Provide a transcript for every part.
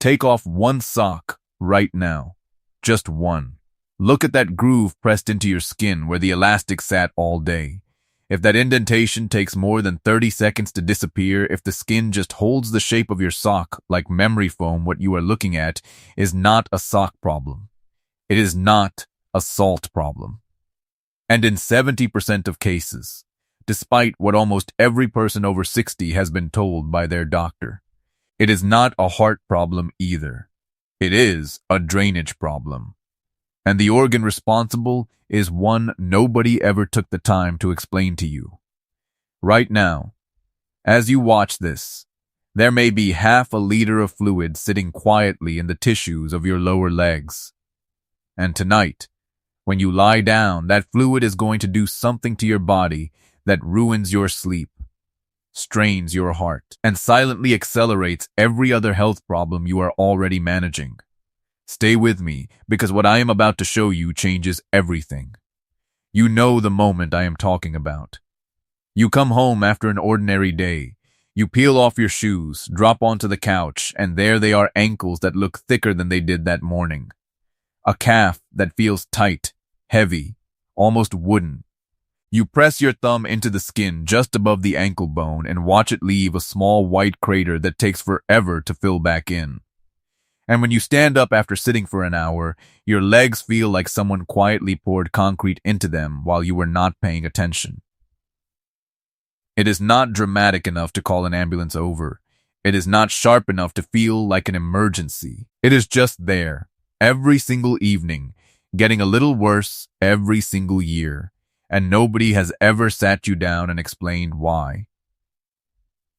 Take off one sock right now. Just one. Look at that groove pressed into your skin where the elastic sat all day. If that indentation takes more than 30 seconds to disappear, if the skin just holds the shape of your sock like memory foam, what you are looking at is not a sock problem. It is not a salt problem. And in 70% of cases, despite what almost every person over 60 has been told by their doctor, it is not a heart problem either. It is a drainage problem. And the organ responsible is one nobody ever took the time to explain to you. Right now, as you watch this, there may be half a liter of fluid sitting quietly in the tissues of your lower legs. And tonight, when you lie down, that fluid is going to do something to your body that ruins your sleep, strains your heart, and silently accelerates every other health problem you are already managing. Stay with me, because what I am about to show you changes everything. You know the moment I am talking about. You come home after an ordinary day. You peel off your shoes, drop onto the couch, and there they are, ankles that look thicker than they did that morning. A calf that feels tight, heavy, almost wooden. You press your thumb into the skin just above the ankle bone and watch it leave a small white crater that takes forever to fill back in. And when you stand up after sitting for an hour, your legs feel like someone quietly poured concrete into them while you were not paying attention. It is not dramatic enough to call an ambulance over. It is not sharp enough to feel like an emergency. It is just there, every single evening, getting a little worse every single year, and nobody has ever sat you down and explained why.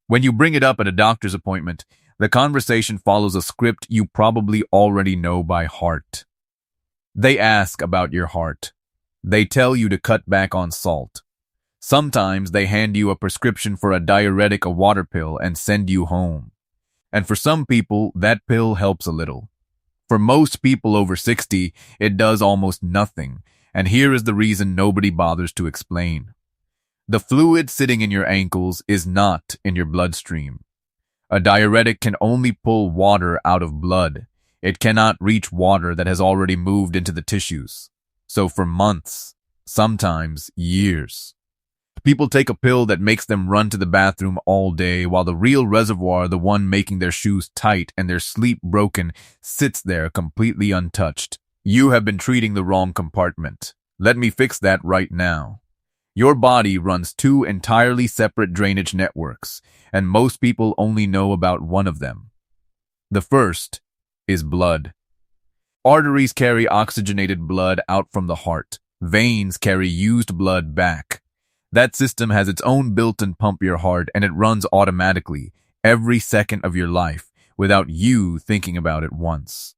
When you bring it up at a doctor's appointment, the conversation follows a script you probably already know by heart. They ask about your heart. They tell you to cut back on salt. Sometimes they hand you a prescription for a diuretic, a water pill, and send you home. And for some people, that pill helps a little. For most people over 60, it does almost nothing, and here is the reason nobody bothers to explain. The fluid sitting in your ankles is not in your bloodstream. A diuretic can only pull water out of blood. It cannot reach water that has already moved into the tissues. So for months, sometimes years, people take a pill that makes them run to the bathroom all day while the real reservoir, the one making their shoes tight and their sleep broken, sits there completely untouched. You have been treating the wrong compartment. Let me fix that right now. Your body runs two entirely separate drainage networks, and most people only know about one of them. The first is blood. Arteries carry oxygenated blood out from the heart. Veins carry used blood back. That system has its own built-in pump your heart, and it runs automatically every second of your life without you thinking about it once.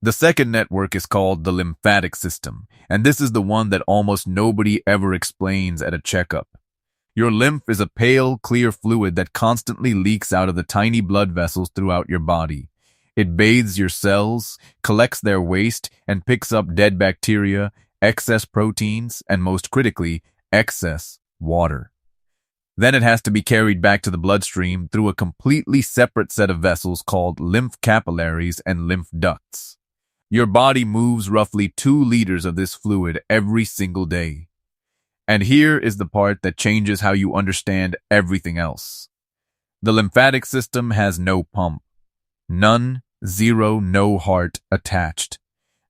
The second network is called the lymphatic system, and this is the one that almost nobody ever explains at a checkup. Your lymph is a pale, clear fluid that constantly leaks out of the tiny blood vessels throughout your body. It bathes your cells, collects their waste, and picks up dead bacteria, excess proteins, and most critically, excess water. Then it has to be carried back to the bloodstream through a completely separate set of vessels called lymph capillaries and lymph ducts. Your body moves roughly 2 liters of this fluid every single day. And here is the part that changes how you understand everything else. The lymphatic system has no pump. None, zero, no heart attached.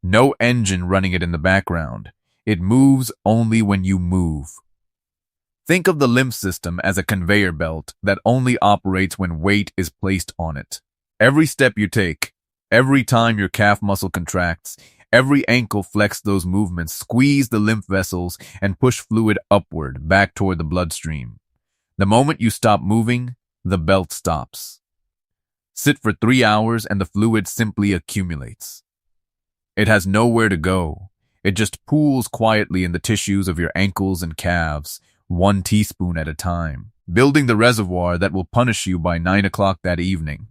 No engine running it in the background. It moves only when you move. Think of the lymph system as a conveyor belt that only operates when weight is placed on it. Every step you take, every time your calf muscle contracts, every ankle flex, those movements squeeze the lymph vessels and push fluid upward back toward the bloodstream. The moment you stop moving, the belt stops. Sit for 3 hours and the fluid simply accumulates. It has nowhere to go. It just pools quietly in the tissues of your ankles and calves, 1 teaspoon at a time, building the reservoir that will punish you by 9 o'clock that evening.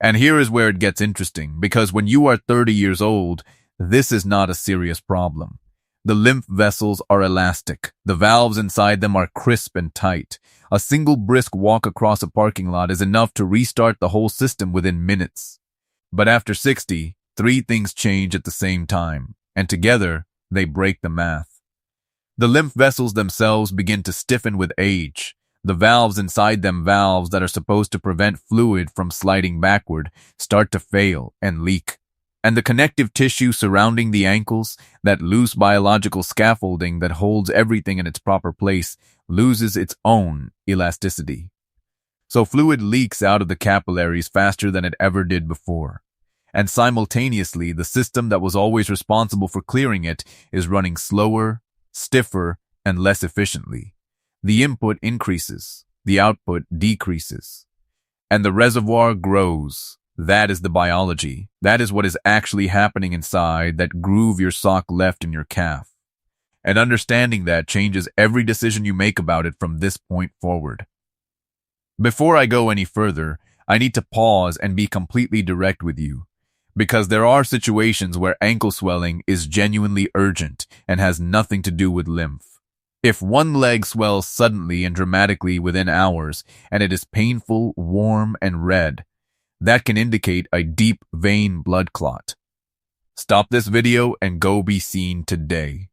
And here is where it gets interesting, because when you are 30 years old, this is not a serious problem. The lymph vessels are elastic. The valves inside them are crisp and tight. A single brisk walk across a parking lot is enough to restart the whole system within minutes. But after 60, three things change at the same time, and together, they break the math. The lymph vessels themselves begin to stiffen with age. The valves inside them, valves that are supposed to prevent fluid from sliding backward, start to fail and leak. And the connective tissue surrounding the ankles, that loose biological scaffolding that holds everything in its proper place, loses its own elasticity. So fluid leaks out of the capillaries faster than it ever did before. And simultaneously, the system that was always responsible for clearing it is running slower, stiffer, and less efficiently. The input increases, the output decreases, and the reservoir grows. That is the biology. That is what is actually happening inside that groove your sock left in your calf. And understanding that changes every decision you make about it from this point forward. Before I go any further, I need to pause and be completely direct with you, because there are situations where ankle swelling is genuinely urgent and has nothing to do with lymph. If one leg swells suddenly and dramatically within hours, and it is painful, warm, and red, that can indicate a deep vein blood clot. Stop this video and go be seen today.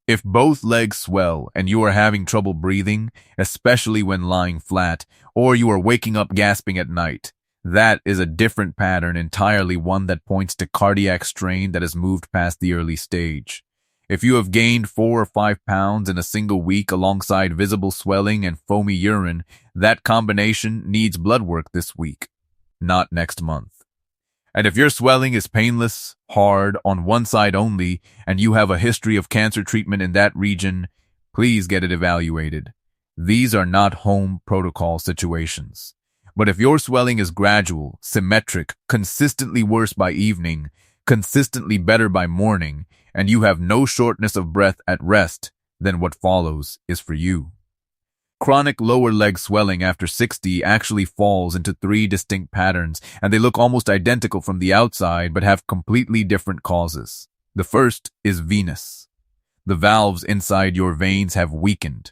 If both legs swell and you are having trouble breathing, especially when lying flat, or you are waking up gasping at night, that is a different pattern entirely, one that points to cardiac strain that has moved past the early stage. If you have gained 4 or 5 pounds in a single week alongside visible swelling and foamy urine, that combination needs blood work this week, not next month. And if your swelling is painless, hard, on one side only, and you have a history of cancer treatment in that region, please get it evaluated. These are not home protocol situations. But if your swelling is gradual, symmetric, consistently worse by evening, consistently better by morning, and you have no shortness of breath at rest, then what follows is for you. Chronic lower leg swelling after 60 actually falls into 3 distinct patterns, and they look almost identical from the outside but have completely different causes. The first is venous. The valves inside your veins have weakened.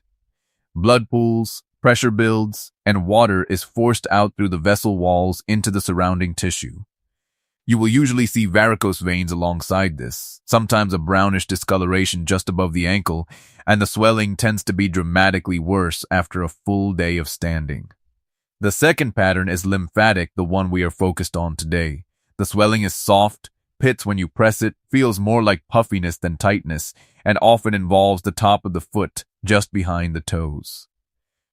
Blood pools, pressure builds, and water is forced out through the vessel walls into the surrounding tissue. You will usually see varicose veins alongside this, sometimes a brownish discoloration just above the ankle, and the swelling tends to be dramatically worse after a full day of standing. The second pattern is lymphatic, the one we are focused on today. The swelling is soft, pits when you press it, feels more like puffiness than tightness, and often involves the top of the foot, just behind the toes.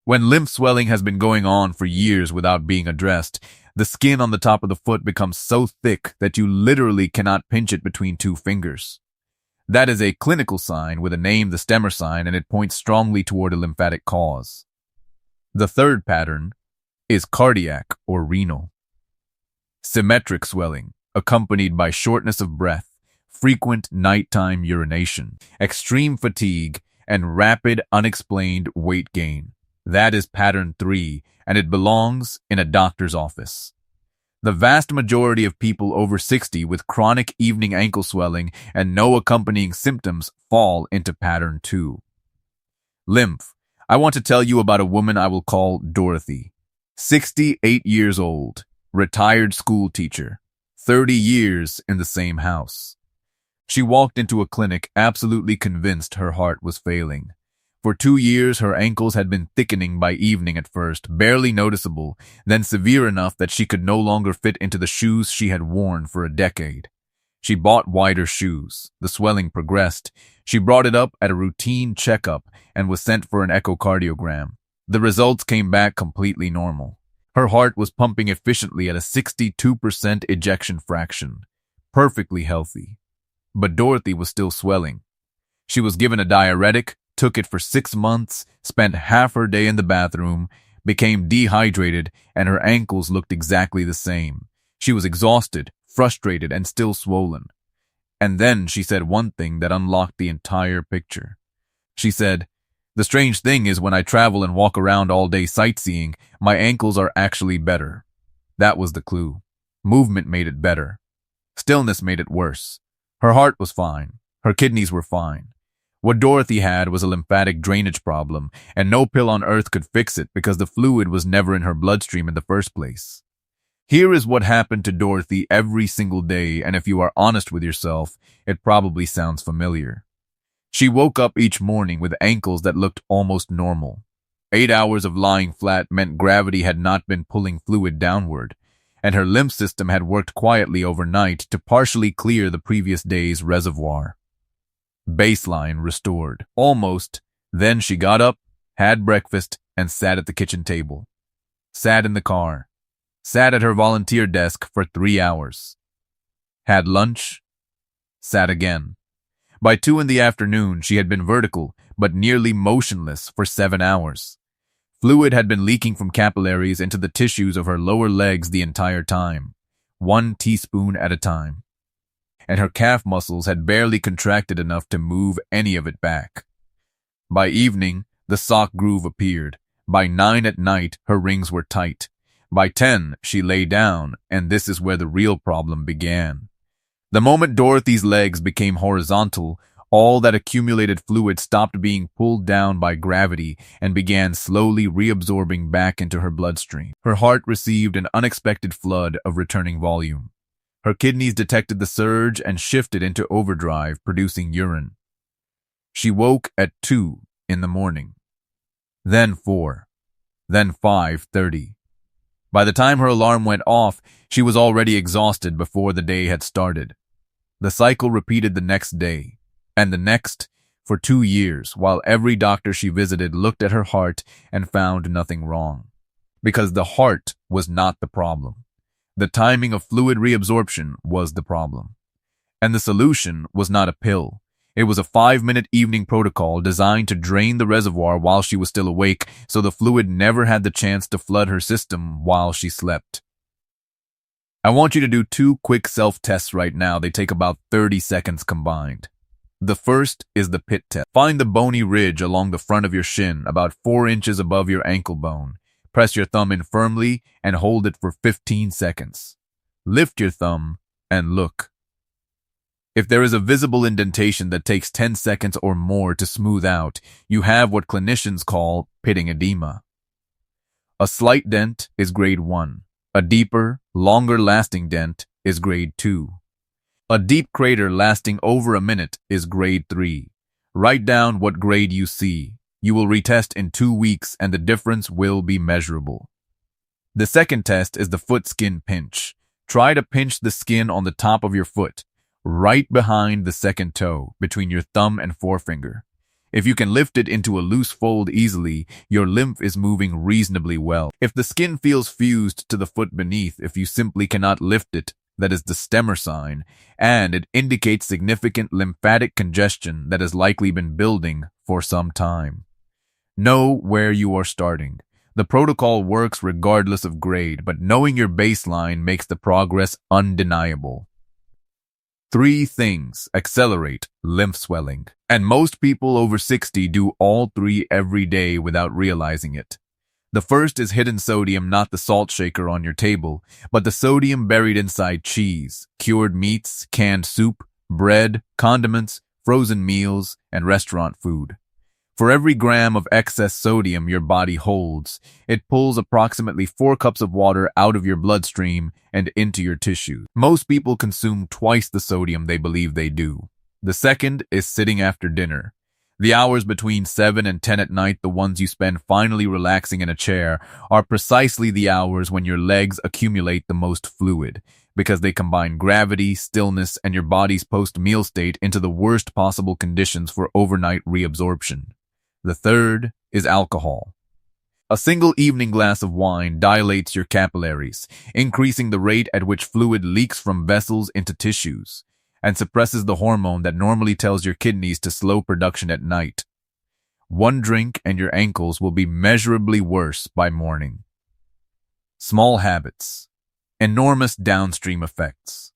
When lymph swelling has been going on for years without being addressed, the skin on the top of the foot becomes so thick that you literally cannot pinch it between 2 fingers. That is a clinical sign with a name, the Stemmer sign, and it points strongly toward a lymphatic cause. The third pattern is cardiac or renal. Symmetric swelling, accompanied by shortness of breath, frequent nighttime urination, extreme fatigue, and rapid unexplained weight gain. That is pattern 3, and it belongs in a doctor's office. The vast majority of people over 60 with chronic evening ankle swelling and no accompanying symptoms fall into pattern 2. Lymph. I want to tell you about a woman I will call Dorothy. 68 years old, retired school teacher, 30 years in the same house. She walked into a clinic absolutely convinced her heart was failing. For 2 years, her ankles had been thickening by evening at first, barely noticeable, then severe enough that she could no longer fit into the shoes she had worn for a decade. She bought wider shoes. The swelling progressed. She brought it up at a routine checkup and was sent for an echocardiogram. The results came back completely normal. Her heart was pumping efficiently at a 62% ejection fraction. Perfectly healthy. But Dorothy was still swelling. She was given a diuretic, took it for 6 months, spent half her day in the bathroom, became dehydrated, and her ankles looked exactly the same. She was exhausted, frustrated, and still swollen. And then she said one thing that unlocked the entire picture. She said, "The strange thing is when I travel and walk around all day sightseeing, my ankles are actually better." That was the clue. Movement made it better. Stillness made it worse. Her heart was fine. Her kidneys were fine. What Dorothy had was a lymphatic drainage problem, and no pill on earth could fix it because the fluid was never in her bloodstream in the first place. Here is what happened to Dorothy every single day, and if you are honest with yourself, it probably sounds familiar. She woke up each morning with ankles that looked almost normal. 8 hours of lying flat meant gravity had not been pulling fluid downward, and her lymph system had worked quietly overnight to partially clear the previous day's reservoir. Baseline restored. Almost. Then she got up, had breakfast, and sat at the kitchen table. Sat in the car. Sat at her volunteer desk for 3 hours. Had lunch. Sat again. By 2 in the afternoon, she had been vertical, but nearly motionless for 7 hours. Fluid had been leaking from capillaries into the tissues of her lower legs the entire time, 1 teaspoon at a time. And her calf muscles had barely contracted enough to move any of it back. By evening, the sock groove appeared. By 9 at night, her rings were tight. By 10, she lay down, and this is where the real problem began. The moment Dorothy's legs became horizontal, all that accumulated fluid stopped being pulled down by gravity and began slowly reabsorbing back into her bloodstream. Her heart received an unexpected flood of returning volume. Her kidneys detected the surge and shifted into overdrive, producing urine. She woke at 2 in the morning, then 4, then 5:30. By the time her alarm went off, she was already exhausted before the day had started. The cycle repeated the next day, and the next, for 2 years, while every doctor she visited looked at her heart and found nothing wrong. Because the heart was not the problem. The timing of fluid reabsorption was the problem. And the solution was not a pill. It was a 5-minute evening protocol designed to drain the reservoir while she was still awake, so the fluid never had the chance to flood her system while she slept. I want you to do 2 quick self-tests right now. They take about 30 seconds combined. The first is the pit test. Find the bony ridge along the front of your shin, about 4 inches above your ankle bone. Press your thumb in firmly and hold it for 15 seconds. Lift your thumb and look. If there is a visible indentation that takes 10 seconds or more to smooth out, you have what clinicians call pitting edema. A slight dent is grade 1. A deeper, longer-lasting dent is grade 2. A deep crater lasting over a minute is grade 3. Write down what grade you see. You will retest in 2 weeks and the difference will be measurable. The second test is the foot skin pinch. Try to pinch the skin on the top of your foot, right behind the second toe, between your thumb and forefinger. If you can lift it into a loose fold easily, your lymph is moving reasonably well. If the skin feels fused to the foot beneath, if you simply cannot lift it, that is the stemmer sign, and it indicates significant lymphatic congestion that has likely been building for some time. Know where you are starting. The protocol works regardless of grade, but knowing your baseline makes the progress undeniable. 3 things accelerate lymph swelling, and most people over 60 do all 3 every day without realizing it. The first is hidden sodium, not the salt shaker on your table, but the sodium buried inside cheese, cured meats, canned soup, bread, condiments, frozen meals, and restaurant food. For every gram of excess sodium your body holds, it pulls approximately 4 cups of water out of your bloodstream and into your tissues. Most people consume twice the sodium they believe they do. The second is sitting after dinner. The hours between 7 and 10 at night, the ones you spend finally relaxing in a chair, are precisely the hours when your legs accumulate the most fluid, because they combine gravity, stillness, and your body's post-meal state into the worst possible conditions for overnight reabsorption. The third is alcohol. A single evening glass of wine dilates your capillaries, increasing the rate at which fluid leaks from vessels into tissues, and suppresses the hormone that normally tells your kidneys to slow production at night. 1 drink and your ankles will be measurably worse by morning. Small habits. Enormous downstream effects.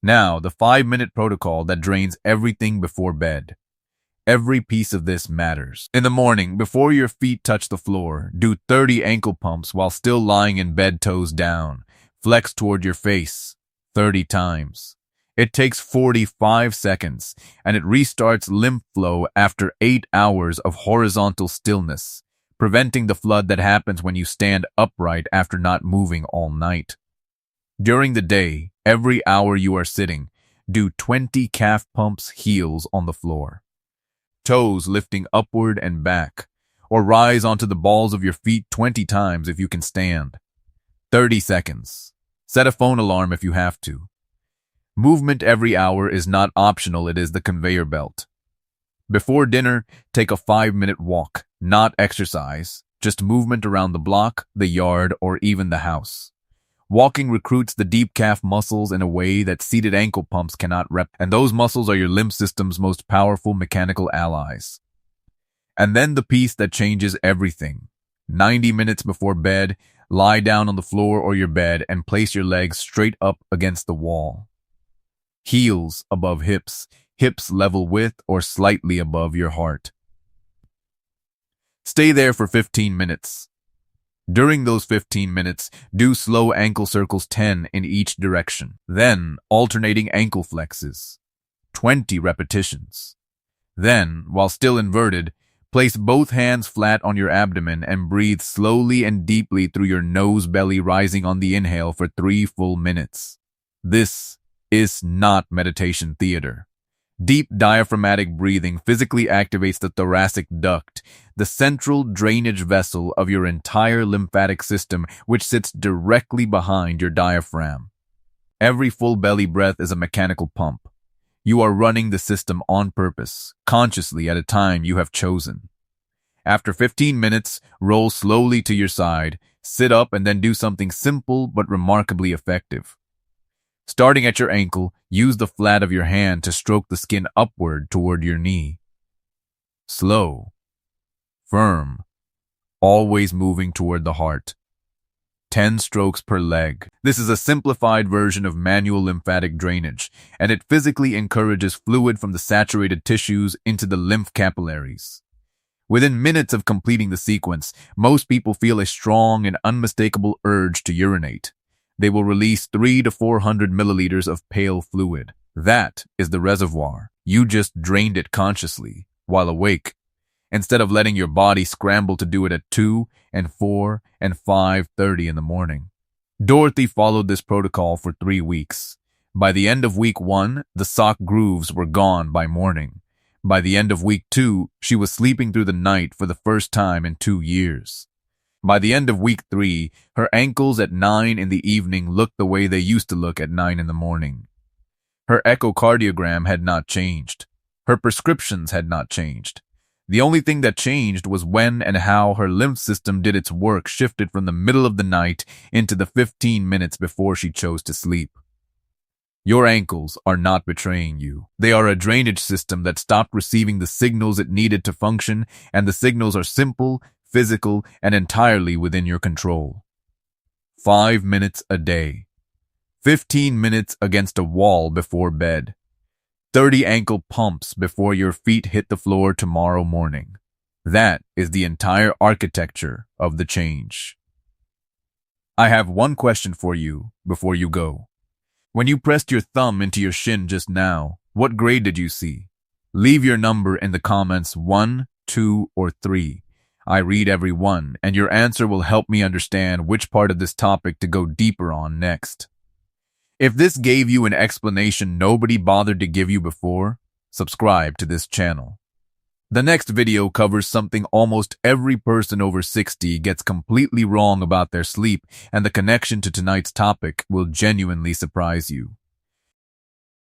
Now, the 5-minute protocol that drains everything before bed. Every piece of this matters. In the morning, before your feet touch the floor, do 30 ankle pumps while still lying in bed, toes down. Flex toward your face 30 times. It takes 45 seconds, and it restarts lymph flow after 8 hours of horizontal stillness, preventing the flood that happens when you stand upright after not moving all night. During the day, every hour you are sitting, do 20 calf pumps heels on the floor. Toes lifting upward and back, or rise onto the balls of your feet 20 times if you can stand. 30 seconds. Set a phone alarm if you have to. Movement every hour is not optional, it is the conveyor belt. Before dinner, take a 5-minute walk, not exercise, just movement around the block, the yard, or even the house. Walking recruits the deep calf muscles in a way that seated ankle pumps cannot and those muscles are your lymph system's most powerful mechanical allies. And then the piece that changes everything. 90 minutes before bed, lie down on the floor or your bed and place your legs straight up against the wall. Heels above hips, hips level with or slightly above your heart. Stay there for 15 minutes. During those 15 minutes, do slow ankle circles 10 in each direction. Then, alternating ankle flexes. 20 repetitions. Then, while still inverted, place both hands flat on your abdomen and breathe slowly and deeply through your nose belly, rising on the inhale for 3 full minutes. This is not meditation theater. Deep diaphragmatic breathing physically activates the thoracic duct, the central drainage vessel of your entire lymphatic system, which sits directly behind your diaphragm. Every full belly breath is a mechanical pump. You are running the system on purpose, consciously at a time you have chosen. After 15 minutes, roll slowly to your side, sit up, and then do something simple but remarkably effective. Starting at your ankle, use the flat of your hand to stroke the skin upward toward your knee. Slow, firm, always moving toward the heart. 10 strokes per leg. This is a simplified version of manual lymphatic drainage, and it physically encourages fluid from the saturated tissues into the lymph capillaries. Within minutes of completing the sequence, most people feel a strong and unmistakable urge to urinate. They will release 300 to 400 milliliters of pale fluid. That is the reservoir. You just drained it consciously, while awake, instead of letting your body scramble to do it at 2 and 4 and 5:30 in the morning. Dorothy followed this protocol for 3 weeks. By the end of week 1, the sock grooves were gone by morning. By the end of week 2, she was sleeping through the night for the first time in 2 years. By the end of week 3, her ankles at 9 in the evening looked the way they used to look at 9 in the morning. Her echocardiogram had not changed. Her prescriptions had not changed. The only thing that changed was when and how her lymph system did its work, shifted from the middle of the night into the 15 minutes before she chose to sleep. Your ankles are not betraying you. They are a drainage system that stopped receiving the signals it needed to function, and the signals are simple, physical, and entirely within your control. 5 minutes a day. 15 minutes against a wall before bed. 30 ankle pumps before your feet hit the floor tomorrow morning. That is the entire architecture of the change. I have one question for you before you go. When you pressed your thumb into your shin just now, what grade did you see? Leave your number in the comments 1, 2, or 3. I read every one, and your answer will help me understand which part of this topic to go deeper on next. If this gave you an explanation nobody bothered to give you before, subscribe to this channel. The next video covers something almost every person over 60 gets completely wrong about their sleep, and the connection to tonight's topic will genuinely surprise you.